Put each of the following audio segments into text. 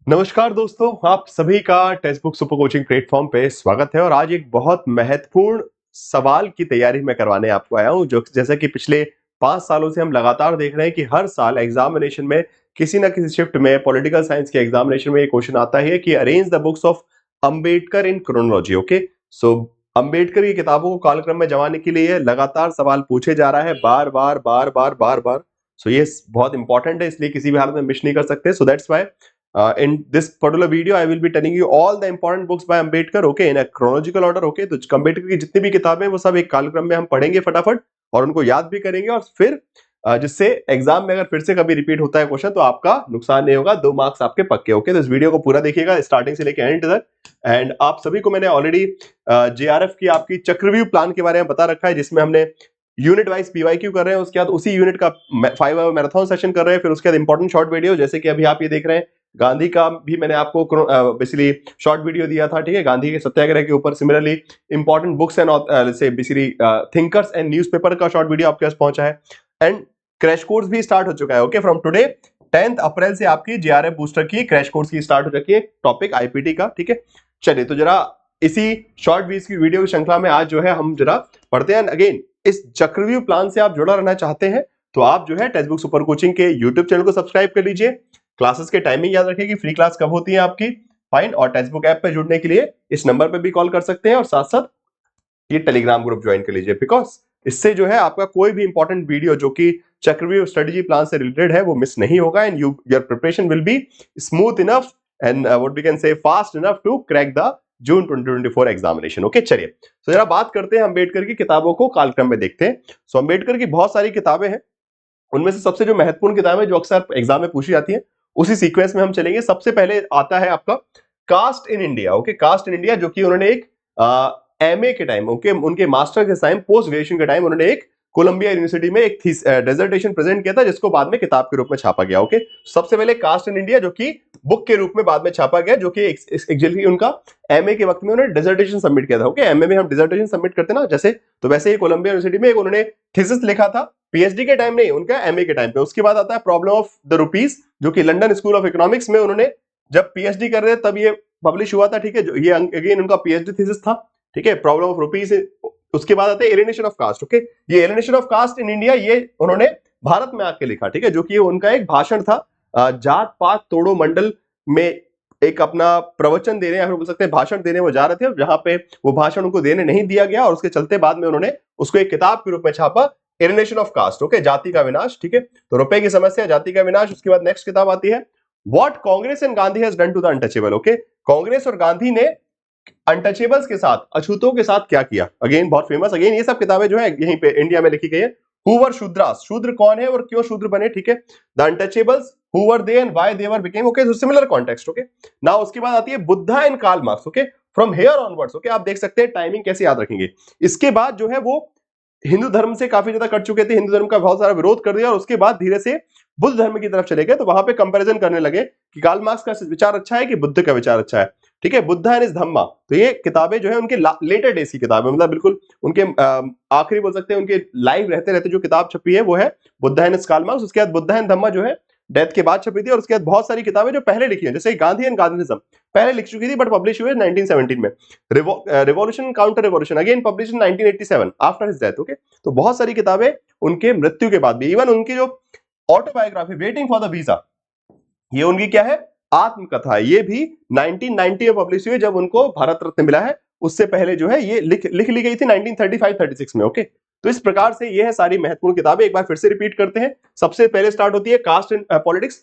नमस्कार दोस्तों, आप सभी का text book super coaching platform पे स्वागत है। और आज एक बहुत महत्वपूर्ण सवाल की तैयारी मैं करवाने आपको आया हूं, जो जैसा कि पिछले 5 सालों से हम लगातार देख रहे हैं कि हर साल एग्जामिनेशन में किसी ना किसी शिफ्ट में पॉलिटिकल साइंस के एग्जामिनेशन में ये क्वेश्चन आता है कि arrange the books of Ambedkar in chronology. Okay, so Ambedkar की किताबों को कालक्रम में जमाने के लिए लगातार सवाल पूछे जा रहा है, बार बार बार बार बार बार। सो ये बहुत इंपॉर्टेंट है, इसलिए किसी भी हालत में मिस नहीं कर सकते। So that's why in this particular video I will be telling you all the important books by Ambedkar, okay, in a chronological order, okay। तो अंबेडकर की जितनी भी किताबें हैं वो सब एक कालक्रम में हम पढ़ेंगे फटाफट और उनको याद भी करेंगे, और फिर जिससे एग्जाम में अगर फिर से कभी रिपीट होता है क्वेश्चन तो आपका नुकसान नहीं होगा, 2 मार्क्स आपके पक्के। ओके, तो इस वीडियो को पूरा देखिएगा स्टार्टिंग से लेकर एंड तक। एंड आप सभी को मैंने ऑलरेडी जेआरएफ की आपकी चक्रव्यूह प्लान के बारे में बता रखा है, जिसमें हमने यूनिट वाइज पीवाईक्यू कर रहे हैं, उसके बाद उसी यूनिट का 5 आवर मैराथन सेशन कर रहे हैं, फिर उसके बाद इंपॉर्टेंट शॉर्ट वीडियो जैसे कि अभी आप ये देख रहे हैं। गांधी का भी मैंने आपको बेसिकली शॉर्ट वीडियो दिया था, ठीक है, गांधी के सत्याग्रह के ऊपर। सिमिलरली इंपॉर्टेंट बुक्स एंड से बेसिकली थिंकर्स एंड न्यूज़पेपर का शॉर्ट वीडियो आपके पास पहुंचा है। एंड क्रैश कोर्स भी स्टार्ट हो चुका है, ओके, फ्रॉम टुडे 10 अप्रैल से आपकी जेआरएफ बूस्टर की क्रैश कोर्स की स्टार्ट हो चुकी है, टॉपिक आईपीटी का, ठीक है। चलिए, तो जरा इसी शॉर्ट वीडियो की श्रृंखला में आज जो है हम जरा पढ़ते हैं। अगेन, इस चक्रव्यूह प्लान से आप जुड़ा रहना चाहते हैं तो आप जो है टेक्स्ट बुक सुपर कोचिंग के यूट्यूब चैनल को सब्सक्राइब कर लीजिए। क्लासेस के टाइमिंग याद रखिए कि फ्री क्लास कब होती है आपकी, फाइन। और टेक्स्ट बुक ऐप पे जुड़ने के लिए इस नंबर पे भी कॉल कर सकते हैं, और साथ साथ ये टेलीग्राम ग्रुप ज्वाइन कर लीजिए, बिकॉज इससे जो है आपका कोई भी इंपॉर्टेंट वीडियो जो कि चक्रव्यूह स्ट्रेटेजी प्लान से रिलेटेड है वो मिस नहीं होगा, and your preparation will be smooth enough and what we can say fast enough to crack the June 2024 examination. Okay, चलिए, तो जरा बात करते हैं अंबेडकर की किताबों को कालक्रम में देखते हैं। सो अंबेडकर की बहुत सारी किताबें हैं, उनमें से सबसे जो महत्वपूर्ण किताब है जो अक्सर एग्जाम में पूछी जाती है, उसी सीक्वेंस में हम चलेंगे। सबसे पहले आता है आपका caste in India. Okay, caste in India, जो कि उन्होंने एक एमए के टाइम, ओके, उनके मास्टर के टाइम, पोस्ट ग्रेजुएशन के टाइम उन्होंने एक कोलंबिया यूनिवर्सिटी में एक डिसर्टेशन प्रेजेंट किया था, जिसको बाद में किताब के रूप में छापा गया। ओके, सबसे पहले कास्ट इन इंडिया, जो कि बुक के रूप में बाद में छापा गया, जो कि एक्चुअली उनका एमए के वक्त में उन्होंने डिसर्टेशन सबमिट किया था। ओके, एमए में हम डिसर्टेशन सबमिट करते ना जैसे, तो वैसे ही कोलंबिया यूनिवर्सिटी में एक उन्होंने थीसिस लिखा था, पीएचडी के टाइम नहीं, उनका एमए के टाइम पे। उसके बाद आता है प्रॉब्लम ऑफ द रुपीज, जो कि लंदन स्कूल ऑफ इकोनॉमिक्स में उन्होंने जब पीएचडी कर रहे थे तब ये पब्लिश हुआ था, ठीक है, जो ये अगेन उनका पीएचडी थीसिस था, ठीक है, प्रॉब्लम ऑफ रुपीज। उसके बाद आता है एलिनेशन ऑफ कास्ट। ओके, ये alienation of caste in India ये उन्होंने भारत में आके लिखा, ठीक है, जो कि उनका एक भाषण था। जात पात तोड़ो मंडल में एक अपना प्रवचन देने या फिर बोल सकते हैं भाषण देने वो जा रहे थे, जहां पे वो भाषण उनको देने नहीं दिया गया, और उसके चलते बाद में उन्होंने उसको एक किताब के रूप में छापा, एलिनेशन ऑफ कास्ट। ओके, जाति का विनाश, ठीक है, तो रुपए की समस्या, जाति का विनाश। उसके बाद नेक्स्ट किताब आती है what Congress and Gandhi has done to the untouchable. Okay, Congress और गांधी ने अनटचेबल्स के साथ, अछूतों के साथ क्या किया। अगेन बहुत फेमस, अगेन ये सब किताबें जो है यहीं पे इंडिया में लिखी गई है। हु वर शूद्रास, शूद्र कौन है और क्यों शूद्र बने, ठीक है, the untouchables, who were they and why they were became. Okay, similar context. Okay, now उसके बाद आती है Buddha and Karl Marx. Okay, from here onwards. Okay, आप देख सकते हैं टाइमिंग कैसे याद रखेंगे। इसके बाद जो है वो हिंदू धर्म से काफी ज्यादा कट चुके थे, हिंदू धर्म का बहुत सारा विरोध कर दिया, और उसके बाद धीरे से बुद्ध धर्म की तरफ चले गए। तो वहां पे कंपैरिजन करने लगे कि कार्ल मार्क्स का विचार अच्छा है कि बुद्ध का विचार अच्छा है, ठीक है, बुद्धा एंड हिज धम्मा। तो ये किताबें जो है उनके लेटर डेज की किताब है, मतलब बिल्कुल उनके आखिरी बोल सकते हैं, उनके लाइव रहते रहते जो किताब छपी है वो है बुद्धा एंड कार्ल मार्क्स। उसके बाद बुद्धा एंड धम्मा जो है डेथ के बाद छपी थी, और उसके बाद बहुत सारी किताबें जो पहले लिखी है, जैसे गांधी एंड गांधीनिज्म पहले लिख चुकी थी बट पब्लिश हुई 1917 में। Revolution counter revolution again publish in 1987 after his death. Okay, तो बहुत सारी किताबें उनके मृत्यु के बाद भी, इवन उनकी जो autobiography waiting for the visa, ये उनकी क्या है, आत्मकथा है, ये भी 1990 में पब्लिश हुई जब उनको भारत रत्न मिला है। उससे पहले जो है ये लिख ली गई थी 1935-36 में। ओके, तो इस प्रकार से ये है सारी महत्वपूर्ण किताबें। एक बार फिर से रिपीट करते हैं। सबसे पहले स्टार्ट होती है कास्ट एंड पॉलिटिक्स,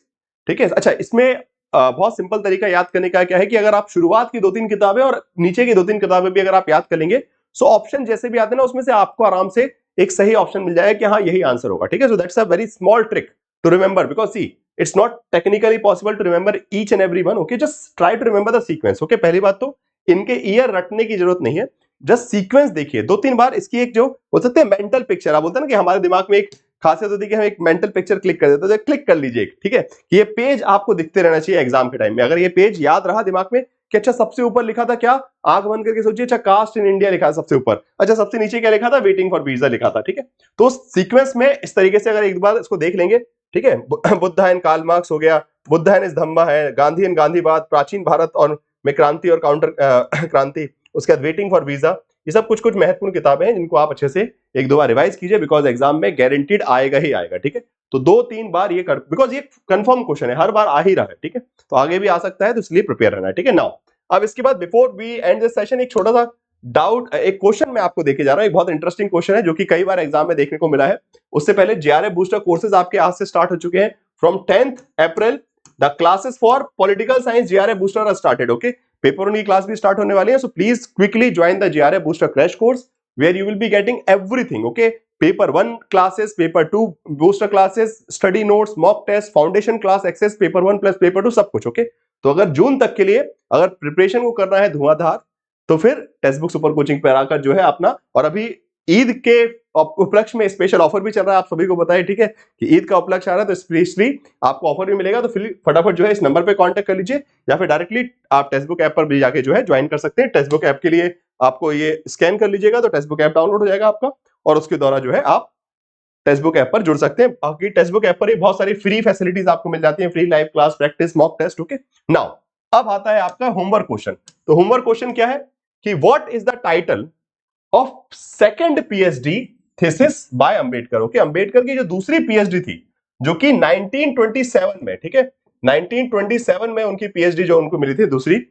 ठीक है। अच्छा, इसमें बहुत सिंपल तरीका याद करने का क्या है कि अगर आप शुरुआत की 2-3 किताबें और नीचे की 2-3 किताबें भी अगर आप याद कर लेंगे, सो ऑप्शन जैसे भी आते हैं ना उसमें से आपको आराम से एक सही ऑप्शन मिल जाएगा कि हाँ यही आंसर होगा, ठीक है। So that's a very small trick to remember, because see it's not technically possible to remember each and every one. Okay, just try to remember the sequence. Okay, पहली बात तो इनके ईयर रटने की जरूरत नहीं है, जस्ट सीक्वेंस देखिए 2-3 बार, इसकी एक जो बोल सकते हैं मेंटल पिक्चर, आप बोलते हैं ना कि हमारे दिमाग में एक खासियत होती है कि हम एक मेंटल पिक्चर क्लिक कर देते हैं, तो क्लिक कर लीजिए, ठीक है, कि ये पेज आपको दिखते रहना चाहिए एग्जाम के टाइम में। अगर ये पेज याद रहा दिमाग में कि अच्छा सबसे ऊपर लिखा था क्या, आंख बंद करके सोचिए, अच्छा कास्ट इन इंडिया लिखा था सबसे ऊपर, अच्छा सबसे नीचे क्या लिखा था, वेटिंग फॉर वीजा लिखा था, ठीक है। तो सीक्वेंस में इस तरीके से अगर एक बार इसको देख लेंगे ठीक है, बुद्धा एंड कार्ल मार्क्स हो गया, बुद्धा एंड धम्मा है, गांधी एंड गांधीवाद, प्राचीन भारत और में क्रांति और काउंटर क्रांति, उसके बाद वेटिंग फॉर वीजा, ये सब कुछ कुछ महत्वपूर्ण किताबें हैं जिनको आप अच्छे से एक दो बार रिवाइज कीजिए, बिकॉज एग्जाम में गारंटीड आएगा ही आएगा। ठीक है, तो 2-3 बार ये कर, बिकॉज ये कंफर्म क्वेश्चन है, हर बार आ ही रहा है। ठीक है, तो आगे भी आ सकता है, तो इसलिए प्रिपेयर रहना है। ठीक है, नाउ अब इसके बाद before we end this session एक छोटा सा डाउट, एक क्वेश्चन मैं आपको देके जा रहा हूं, एक बहुत इंटरेस्टिंग क्वेश्चन है जो कि कई बार एग्जाम में देखने को मिला है। उससे पहले जेआरएफ बूस्टर कोर्सेज आपके आज से स्टार्ट हो चुके हैं। From 10th April the classes for political science JRF booster are started. Okay, paper 1 की क्लास भी स्टार्ट होने वाली है, so please quickly join the JRF booster crash course where you will be getting everything. Okay, paper 1 classes, paper 2 booster classes, study notes, mock test, foundation class access, paper 1 plus paper 2 सब कुछ। Okay, तो अगर जून तक के लिए अगर preparation को करना है धुआंधार, तो फिर टेक्स्ट बुक सुपर कोचिंग पे आकर जो है अपना, और अभी ईद के उपलक्ष्य में स्पेशल ऑफर भी चल रहा है, आप सभी को पता है। ठीक है, कि ईद का उपलक्ष्य आ रहा है, तो स्पेशली आपको ऑफर भी मिलेगा, तो फिर फटाफट जो है इस नंबर पे कांटेक्ट कर लीजिए, या फिर डायरेक्टली आप टेक्स्ट बुक ऐप पर भी जाके जो है ज्वाइन कर सकते हैं। टेक्स्ट बुक ऐप के लिए आपको ये स्कैन कर लीजिएगा तो टेक्स्ट बुक ऐप डाउनलोड हो जाएगा आपका, और उसके द्वारा जो है आप टेक्स्ट बुक ऐप पर जुड़ सकते हैं। बाकी टेक्स्ट बुक ऐप पर ही बहुत सारी फ्री फैसिलिटीज आपको मिल जाती हैं, free live class, practice, mock test. Okay, now अब आता है आपका होमवर्क क्वेश्चन। तो होमवर्क क्वेश्चन क्या है कि what is the title of second PhD thesis by Ambedkar. Okay, Ambedkar की जो दूसरी पीएचडी थी जो कि 1927 में, ठीक है, 1927 में उनकी पीएचडी जो उनको मिली थी दूसरी,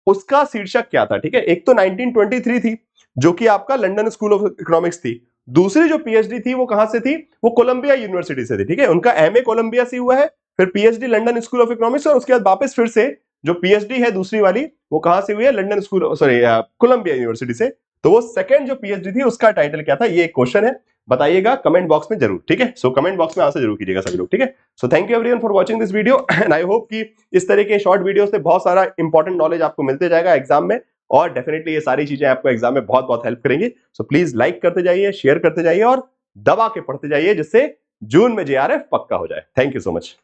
उसका शीर्षक क्या था। ठीक है, एक तो 1923 थी जो कि आपका लंदन स्कूल ऑफ इकोनॉमिक्स थी, दूसरी जो पीएचडी थी वो कहां से थी, वो कोलंबिया यूनिवर्सिटी से थी। ठीक है, उनका एमए कोलंबिया से हुआ है, फिर PhD London school of economics, और उसके बाद वापस फिर से जो पीएचडी है दूसरी वाली वो कहां से हुई है, London school, sorry Columbia university से। तो वो सेकंड जो पीएचडी थी उसका टाइटल क्या था, ये एक क्वेश्चन है, बताइएगा कमेंट बॉक्स में जरूर। ठीक है, सो कमेंट बॉक्स में आंसर जरूर कीजिएगा सभी लोग। ठीक है, so thank you everyone for watching this video, and I hope कि इस तरह के शॉर्ट वीडियो से बहुत सारा इंपॉर्टेंट नॉलेज आपको मिलते जाएगा एग्जाम में, और डेफिनेटली ये सारी चीजें आपको एग्जाम में बहुत बहुत हेल्प करेंगी। सो प्लीज लाइक करते जाइए, शेयर करते जाइए और दबा के पढ़ते जाइए, जिससे जून में जेआरएफ पक्का हो जाए। Thank you so much.